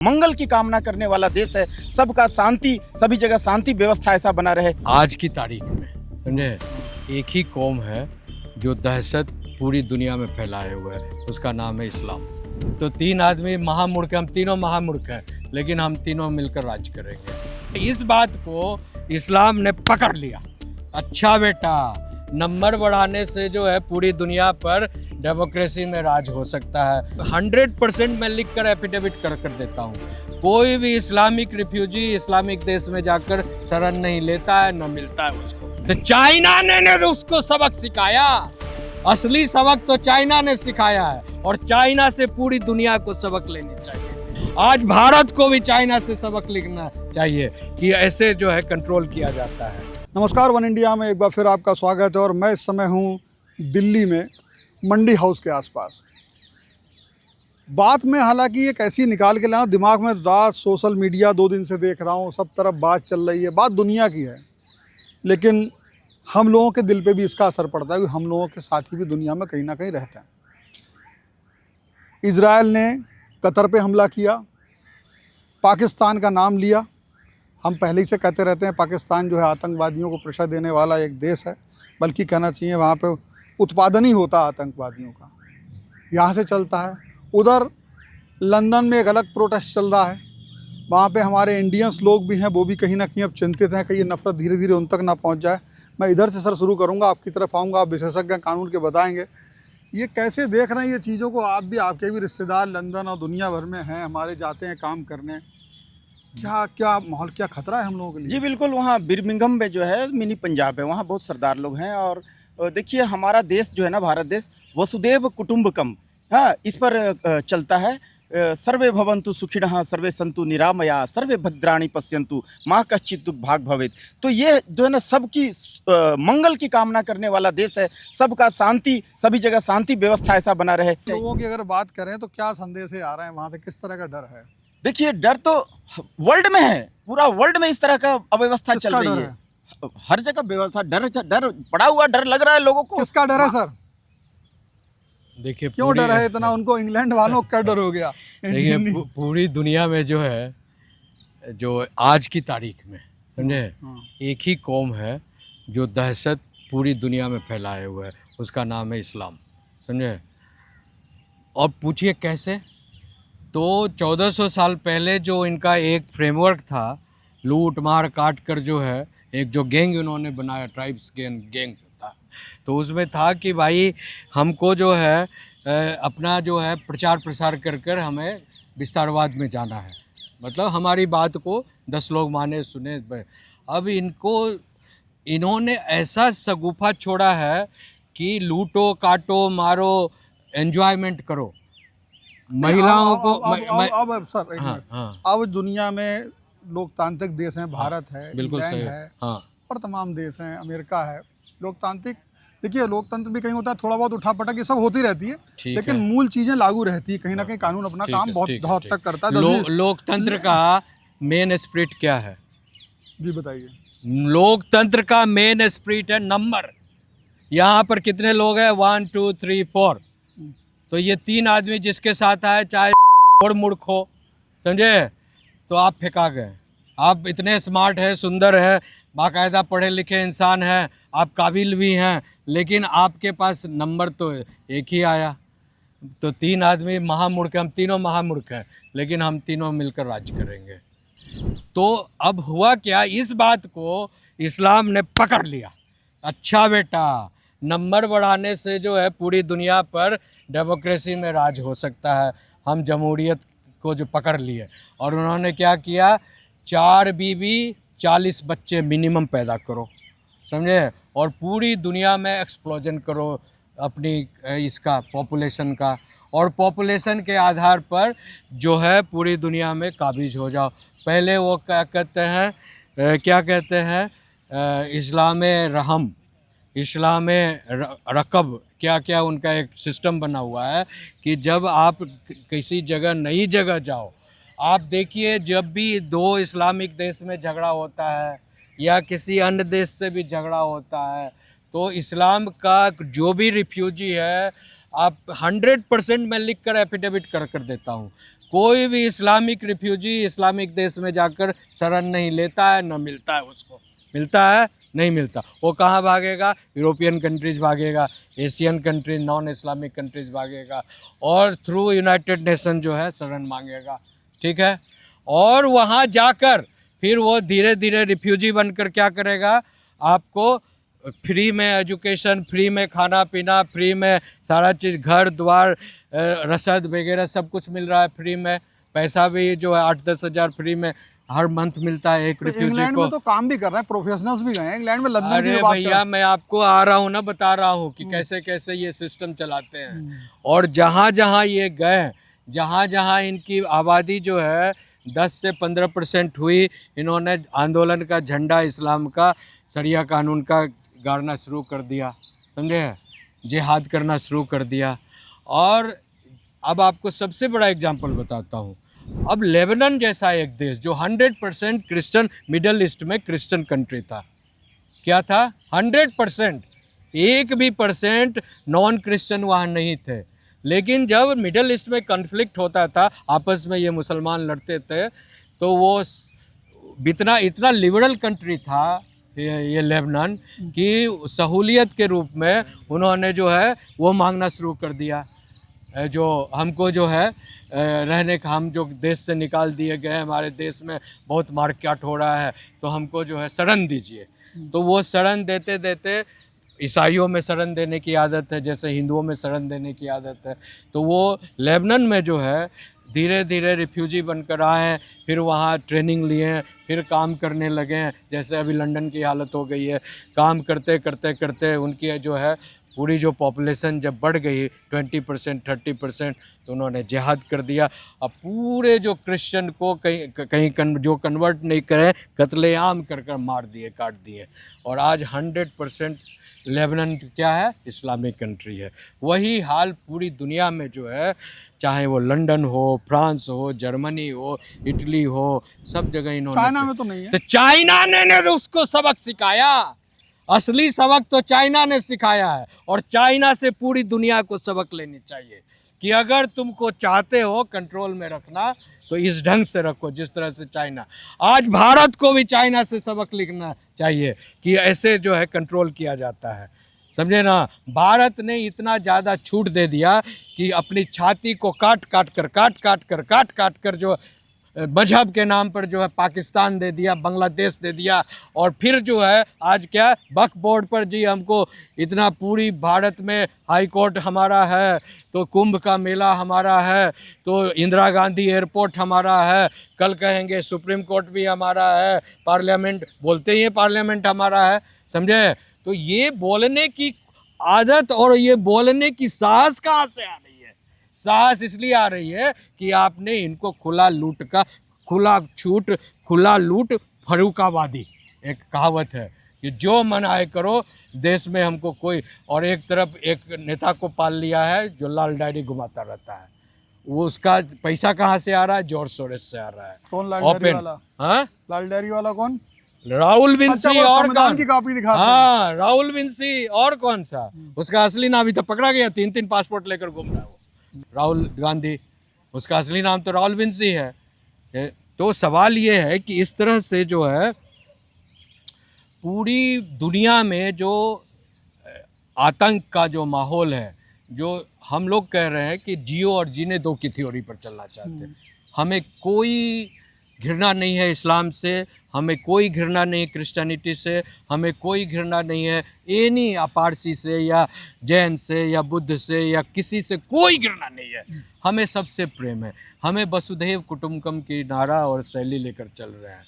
मंगल की कामना करने वाला देश है। सबका शांति, सभी जगह शांति व्यवस्था ऐसा बना रहे। आज की तारीख में समझे, एक ही कौम है जो दहशत पूरी दुनिया में फैलाए हुए है, उसका नाम है इस्लाम। तो तीन आदमी महामूर्ख, हम तीनों महामूर्ख हैं, लेकिन हम तीनों मिलकर राज करेंगे। इस बात को इस्लाम ने पकड़ लिया। अच्छा बेटा, नंबर बढ़ाने से जो है पूरी दुनिया पर डेमोक्रेसी में राज हो सकता है। 100% मैं लिख कर एफिडेविट कर देता हूँ, कोई भी इस्लामिक रिफ्यूजी इस्लामिक देश में जाकर शरण नहीं लेता है, न मिलता है उसको। तो चाइना ने उसको सबक सिखाया, असली सबक तो चाइना ने सिखाया है, और चाइना से पूरी दुनिया को सबक लेनी चाहिए। आज भारत को भी चाइना से सबक लेना चाहिए कि ऐसे जो है कंट्रोल किया जाता है। नमस्कार, वन इंडिया में एक बार फिर आपका स्वागत है। और मैं इस समय हूँ दिल्ली में मंडी हाउस के आसपास। बात में हालांकि एक ऐसी निकाल के लाया दिमाग में, रात सोशल मीडिया 2 दिन से देख रहा हूँ, सब तरफ बात चल रही है, बात दुनिया की है, लेकिन हम लोगों के दिल पे भी इसका असर पड़ता है, क्योंकि हम लोगों के साथी भी दुनिया में कहीं ना कहीं रहते हैं। इजराइल ने कतर पे हमला किया, पाकिस्तान का नाम लिया। हम पहले ही से कहते रहते हैं पाकिस्तान जो है आतंकवादियों को प्रशय देने वाला एक देश है, बल्कि कहना चाहिए वहाँ पे उत्पादन ही होता है आतंकवादियों का, यहाँ से चलता है। उधर लंदन में एक अलग प्रोटेस्ट चल रहा है, वहाँ पे हमारे इंडियंस लोग भी हैं, वो भी कहीं ना कहीं अब चिंतित हैं कि ये नफरत धीरे धीरे उन तक ना पहुँच जाए। मैं इधर से सर शुरू करूँगा, आपकी तरफ आऊँगा, आप विशेषज्ञ कानून के बताएँगे ये कैसे देख रहे हैं ये चीज़ों को। आप भी, आपके भी रिश्तेदार लंदन और दुनिया भर में हैं, हमारे जाते हैं काम करने, क्या क्या माहौल, क्या खतरा है हम लोगों के लिए? जी बिल्कुल, वहाँ बिर्मिंघम में जो है मिनी पंजाब है, वहाँ बहुत सरदार लोग हैं। और देखिए, हमारा देश जो है ना, भारत देश वसुदेव कुटुंबकम, हाँ, इस पर चलता है। सर्वे भवन्तु सुखिनः, सर्वे सन्तु निरामया, सर्वे भद्राणि पश्यन्तु, माँ कश्चित् दुःख भाग् भवेत्। तो ये जो है ना, सबकी मंगल की कामना करने वाला देश है। सबका शांति, सभी जगह शांति व्यवस्था ऐसा बना रहे। लोगों की अगर बात करें तो क्या संदेश आ रहे हैं वहाँ से, किस तरह का डर है? देखिए, डर तो वर्ल्ड में है, पूरा वर्ल्ड में इस तरह का अव्यवस्था चल रही है। हर जगह व्यवस्था, डर पड़ा हुआ, डर लग रहा है लोगों को। किसका डर है सर? देखिए, क्यों डर है इतना उनको? इंग्लैंड वालों का डर हो गया। देखिए, पूरी दुनिया में जो है, जो आज की तारीख में समझे, एक ही कौम है जो दहशत पूरी दुनिया में फैलाए हुए है, उसका नाम है इस्लाम। समझे? और पूछिए कैसे? तो 1400 साल पहले जो इनका एक फ्रेमवर्क था, लूट मार काट कर जो है एक जो गैंग उन्होंने बनाया, ट्राइब्स गैंग था, तो उसमें था कि भाई हमको जो है अपना जो है प्रचार प्रसार कर कर हमें विस्तारवाद में जाना है, मतलब हमारी बात को 10 लोग माने सुने। अब इन्होंने ऐसा शगुफा छोड़ा है कि लूटो काटो मारो, एंजॉयमेंट करो, महिलाओं को। अब सर एक हाँ, मिनट। हाँ, अब दुनिया में लोकतांत्रिक देश हैं, भारत है, बिल्कुल इंग्लैंड सही है, हाँ, और तमाम देश हैं, अमेरिका है, लोकतांत्रिक। देखिए, लोकतंत्र भी कहीं होता है, थोड़ा बहुत उठापटक ये सब होती रहती है, लेकिन मूल चीजें लागू रहती है। कहीं ना कहीं कानून अपना काम बहुत हद तक करता है। लोकतंत्र का मेन स्पिरिट क्या है? जी बताइए। लोकतंत्र का मेन स्पिरिट है नंबर। यहाँ पर कितने लोग हैं? 1 2 3 4। तो ये 3 आदमी जिसके साथ आए, चाहे और मूर्ख हो, समझे, तो आप फेंका गए। आप इतने स्मार्ट है, सुंदर है, बाकायदा पढ़े लिखे इंसान हैं, आप काबिल भी हैं, लेकिन आपके पास नंबर तो एक ही आया। तो 3 आदमी महामूर्ख, हम तीनों महामूर्ख हैं, लेकिन हम तीनों मिलकर राज करेंगे। तो अब हुआ क्या, इस बात को इस्लाम ने पकड़ लिया। अच्छा बेटा, नंबर बढ़ाने से जो है पूरी दुनिया पर डेमोक्रेसी में राज हो सकता है। हम जमहूरियत को जो पकड़ लिए, और उन्होंने क्या किया, 4 बीवी 40 बच्चे मिनिमम पैदा करो, समझे, और पूरी दुनिया में एक्सप्लोजन करो अपनी इसका पॉपुलेशन का, और पॉपुलेशन के आधार पर जो है पूरी दुनिया में काबिज हो जाओ। पहले वो क्या कहते हैं, इस्लाम रहम, इस्लाम रकब, क्या क्या उनका एक सिस्टम बना हुआ है कि जब आप किसी जगह, नई जगह जाओ, आप देखिए, जब भी 2 इस्लामिक देश में झगड़ा होता है या किसी अन्य देश से भी झगड़ा होता है, तो इस्लाम का जो भी रिफ्यूजी है, आप 100% मैं लिख कर एफिडेविट कर देता हूँ, कोई भी इस्लामिक रिफ्यूजी इस्लामिक देश में जाकर शरण नहीं लेता है, न मिलता है उसको। मिलता है? नहीं मिलता। वो कहाँ भागेगा? यूरोपियन कंट्रीज भागेगा, Asian countries, non Islamic countries भागेगा, और थ्रू यूनाइटेड नेशन जो है शरण मांगेगा। ठीक है? और वहाँ जाकर फिर वो धीरे धीरे रिफ्यूजी बनकर क्या करेगा? आपको फ्री में एजुकेशन, फ्री में खाना पीना, फ्री में सारा चीज़, घर द्वार, रसद वगैरह सब कुछ मिल रहा है फ्री में। पैसा भी जो है 8-10 हज़ार फ्री में हर मंथ मिलता है एक रिफ्यूजी इंग्लैंड को। में तो काम भी कर रहे हैं, प्रोफेशनल्स भी गए हैं इंग्लैंड में, लंदन की अरे जो बात कर भैया, मैं आपको आ रहा हूँ ना, बता रहा हूँ कि कैसे कैसे ये सिस्टम चलाते हैं। और जहाँ जहाँ ये गए, जहाँ जहाँ इनकी आबादी जो है 10 से 15% हुई, इन्होंने आंदोलन का झंडा इस्लाम का, शरिया कानून का गाड़ना शुरू कर दिया, समझे? जिहाद करना शुरू कर दिया। और अब आपको सबसे बड़ा एग्जांपल बताता हूँ। अब लेबनान जैसा एक देश जो 100% क्रिश्चियन, मिडल ईस्ट में क्रिश्चियन कंट्री था, क्या था? 100%, एक भी परसेंट नॉन क्रिश्चियन वहाँ नहीं थे। लेकिन जब मिडल ईस्ट में कॉन्फ्लिक्ट होता था, आपस में ये मुसलमान लड़ते थे, तो वो इतना लिबरल कंट्री था ये लेबनान, कि सहूलियत के रूप में उन्होंने जो है वो मांगना शुरू कर दिया, जो हमको जो है रहने का, हम जो देश से निकाल दिए गए, हमारे देश में बहुत मारकाट हो रहा है, तो हमको जो है शरण दीजिए। तो वो शरण देते देते, ईसाइयों में शरण देने की आदत है, जैसे हिंदुओं में शरण देने की आदत है, तो वो लेबनान में जो है धीरे धीरे रिफ्यूजी बनकर आए, फिर वहाँ ट्रेनिंग लिए, फिर काम करने लगे। जैसे अभी लंदन की हालत हो गई है, काम करते करते करते उनकी जो है पूरी जो पॉपुलेशन जब बढ़ गई 20% 30%, तो उन्होंने जिहाद कर दिया। अब पूरे जो क्रिश्चियन को कहीं जो कन्वर्ट नहीं करे, कत्लेआम कर कर मार दिए, काट दिए। और आज 100% लेबनान क्या है? इस्लामिक कंट्री है। वही हाल पूरी दुनिया में जो है, चाहे वो लंदन हो, फ्रांस हो, जर्मनी हो, इटली हो, सब जगह इन्होंने। चाइना में तो नहीं है। तो चाइना ने उसको सबक सिखाया। असली सबक तो चाइना ने सिखाया है, और चाइना से पूरी दुनिया को सबक लेनी चाहिए कि अगर तुमको चाहते हो कंट्रोल में रखना, तो इस ढंग से रखो जिस तरह से चाइना। आज भारत को भी चाइना से सबक लिखना चाहिए कि ऐसे जो है कंट्रोल किया जाता है, समझे ना? भारत ने इतना ज़्यादा छूट दे दिया कि अपनी छाती को काट काट कर जो मजहब के नाम पर जो है पाकिस्तान दे दिया, बांग्लादेश दे दिया। और फिर जो है आज क्या, वक्फ बोर्ड पर जी हमको इतना, पूरी भारत में हाई कोर्ट हमारा है, तो कुंभ का मेला हमारा है, तो इंदिरा गांधी एयरपोर्ट हमारा है, कल कहेंगे सुप्रीम कोर्ट भी हमारा है, पार्लियामेंट बोलते ही पार्लियामेंट हमारा है, समझे? तो ये बोलने की आदत और ये बोलने की साहस कहाँ से आ रही है? साहस इसलिए आ रही है कि आपने इनको खुला लूट फरूकाबादी, एक कहावत है कि जो मन आए करो, देश में हमको कोई। और एक तरफ एक नेता को पाल लिया है जो लाल डायरी घुमाता रहता है, वो उसका पैसा कहाँ से आ रहा है? जॉर्ज सोरोस से आ रहा है। कौन लाल डायरी वाला? हाँ, लाल डायरी वाला कौन? राहुल विंसी। अच्छा, और संविधान कौन? की कॉपी दिखाते हैं। हाँ, राहुल विंसी। और कौन सा? उसका असली नाम ही तो पकड़ा गया, 3 पासपोर्ट लेकर घूम रहा है वो, राहुल गांधी। उसका असली नाम तो राहुल विंसी है। तो सवाल ये है कि इस तरह से जो है पूरी दुनिया में जो आतंक का जो माहौल है, जो हम लोग कह रहे हैं कि जियो और जीने दो की थ्योरी पर चलना चाहते हैं। हमें कोई घृणा नहीं है इस्लाम से, हमें कोई घृणा नहीं क्रिश्चियनिटी से, हमें कोई घृणा नहीं है एनी पारसी से या जैन से या बुद्ध से या किसी से, कोई घृणा नहीं है। हमें सबसे प्रेम है। हमें वसुधैव कुटुंबकम की नारा और शैली लेकर चल रहे हैं।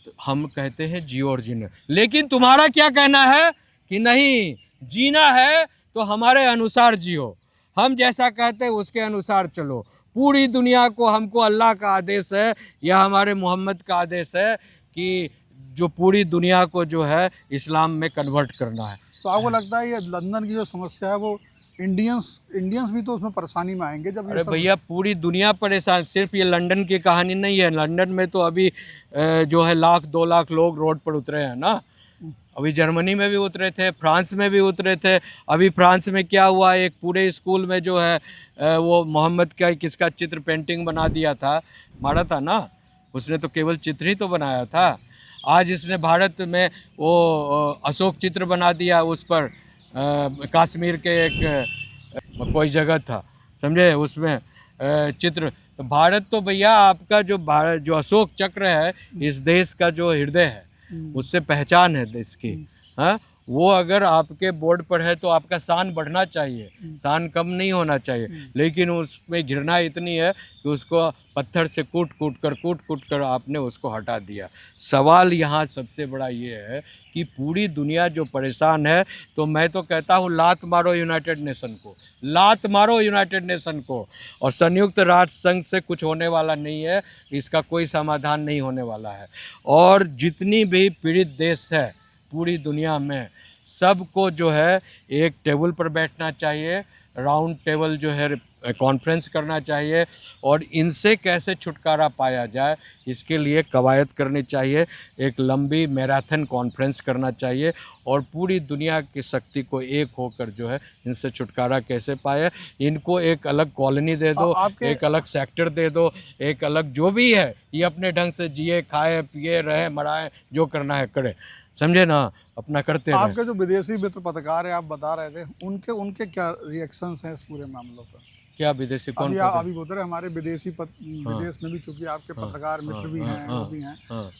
तो हम कहते हैं जियो और जीना। लेकिन तुम्हारा क्या कहना है कि नहीं, जीना है तो हमारे अनुसार जियो, हम जैसा कहते हैं उसके अनुसार चलो। पूरी दुनिया को हमको अल्लाह का आदेश है या हमारे मोहम्मद का आदेश है कि जो पूरी दुनिया को जो है इस्लाम में कन्वर्ट करना है। तो आपको लगता है ये लंदन की जो समस्या है वो इंडियंस भी तो उसमें परेशानी में आएंगे जब? अरे भैया, पूरी दुनिया परेशान, सिर्फ ये लंदन की कहानी नहीं है। लंदन में तो अभी जो है 1-2 लाख लोग रोड पर उतरे हैं ना। अभी जर्मनी में भी उतरे थे, फ्रांस में भी उतरे थे। अभी फ्रांस में क्या हुआ, एक पूरे स्कूल में जो है वो मोहम्मद का किसका चित्र पेंटिंग बना दिया था, मारा था ना, उसने तो केवल चित्र ही तो बनाया था। आज इसने भारत में वो अशोक चित्र बना दिया, उस पर कश्मीर के एक कोई जगह था, समझे, उसमें चित्र। तो भारत तो भैया आपका जो भारत जो अशोक चक्र है, इस देश का जो हृदय है, उससे पहचान है देश की। हाँ, वो अगर आपके बोर्ड पर है तो आपका शान बढ़ना चाहिए, शान कम नहीं होना चाहिए। लेकिन उसमें घृणा इतनी है कि उसको पत्थर से कूट कूट कर आपने उसको हटा दिया। सवाल यहाँ सबसे बड़ा ये है कि पूरी दुनिया जो परेशान है, तो मैं तो कहता हूँ लात मारो यूनाइटेड नेशन को, लात मारो यूनाइटेड नेशन को। और संयुक्त राष्ट्र संघ से कुछ होने वाला नहीं है, इसका कोई समाधान नहीं होने वाला है। और जितनी भी पीड़ित देश है पूरी दुनिया में, सबको जो है एक टेबल पर बैठना चाहिए, राउंड टेबल जो है कॉन्फ्रेंस करना चाहिए, और इनसे कैसे छुटकारा पाया जाए इसके लिए कवायद करनी चाहिए। एक लंबी मैराथन कॉन्फ्रेंस करना चाहिए और पूरी दुनिया की शक्ति को एक होकर जो है इनसे छुटकारा कैसे पाए। इनको एक अलग कॉलोनी दे दो, एक अलग सेक्टर दे दो, एक अलग जो भी है, ये अपने ढंग से जिए, खाए, पिए, रहे, मराए, जो करना है करे, समझे ना, अपना करते रहे। आपके जो विदेशी मित्र पत्रकार है, आप बता रहे थे, उनके क्या रिएक्शंस हैं इस पूरे मामलों पर? क्या विदेशी कौन? अभी बोल रहे हमारे विदेश में भी, चूंकि आपके पत्रकार मित्र भी हैं, वो भी हैं,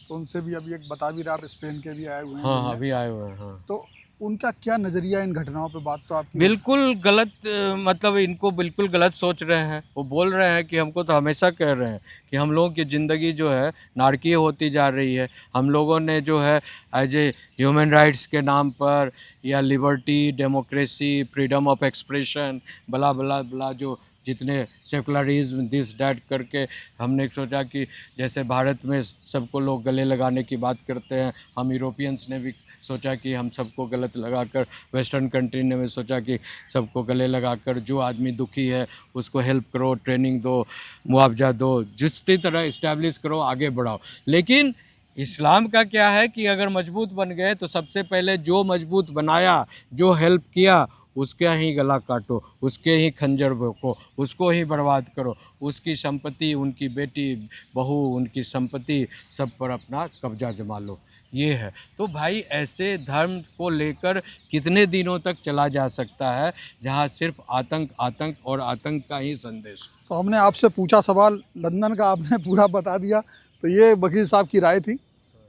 तो उनसे भी अभी एक बता भी रहा, आप स्पेन के भी आए हुए हैं। हाँ, अभी आए हुए हैं। तो उनका क्या नज़रिया इन घटनाओं पे? बात तो आपकी बिल्कुल गलत, मतलब इनको बिल्कुल गलत सोच रहे हैं। वो बोल रहे हैं कि हमको तो हमेशा कह रहे हैं कि हम लोगों की ज़िंदगी जो है नारकीय होती जा रही है। हम लोगों ने जो है एज ए ह्यूमन राइट्स के नाम पर, या liberty, democracy, freedom of expression, बला बला बला, जो जितने सेकुलरिज्म दिस डैट करके हमने सोचा कि जैसे भारत में सबको लोग गले लगाने की बात करते हैं, हम यूरोपियंस ने भी सोचा कि हम सबको गलत लगाकर, वेस्टर्न कंट्री ने भी सोचा कि सबको गले लगाकर जो आदमी दुखी है उसको हेल्प करो, ट्रेनिंग दो, मुआवजा दो, जिस तरह इस्टेब्लिश करो, आगे बढ़ाओ। लेकिन इस्लाम का क्या है कि अगर मजबूत बन गए तो सबसे पहले जो मजबूत बनाया, जो हेल्प किया, उसके ही गला काटो, उसके ही खंजर भोंको, उसको ही बर्बाद करो, उसकी संपत्ति, उनकी बेटी बहू, उनकी संपत्ति सब पर अपना कब्जा जमा लो, ये है। तो भाई ऐसे धर्म को लेकर कितने दिनों तक चला जा सकता है जहाँ सिर्फ आतंक आतंक और आतंक का ही संदेश। तो हमने आपसे पूछा सवाल, लंदन का आपने पूरा बता दिया। तो ये वकील साहब की राय थी,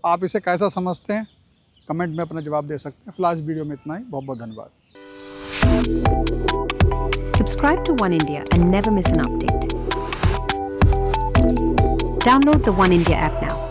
आप इसे कैसा समझते हैं कमेंट में अपना जवाब दे सकते हैं। फिलहाल वीडियो में इतना ही, बहुत बहुत धन्यवाद। Subscribe to One India and never miss an update. Download the One India app now.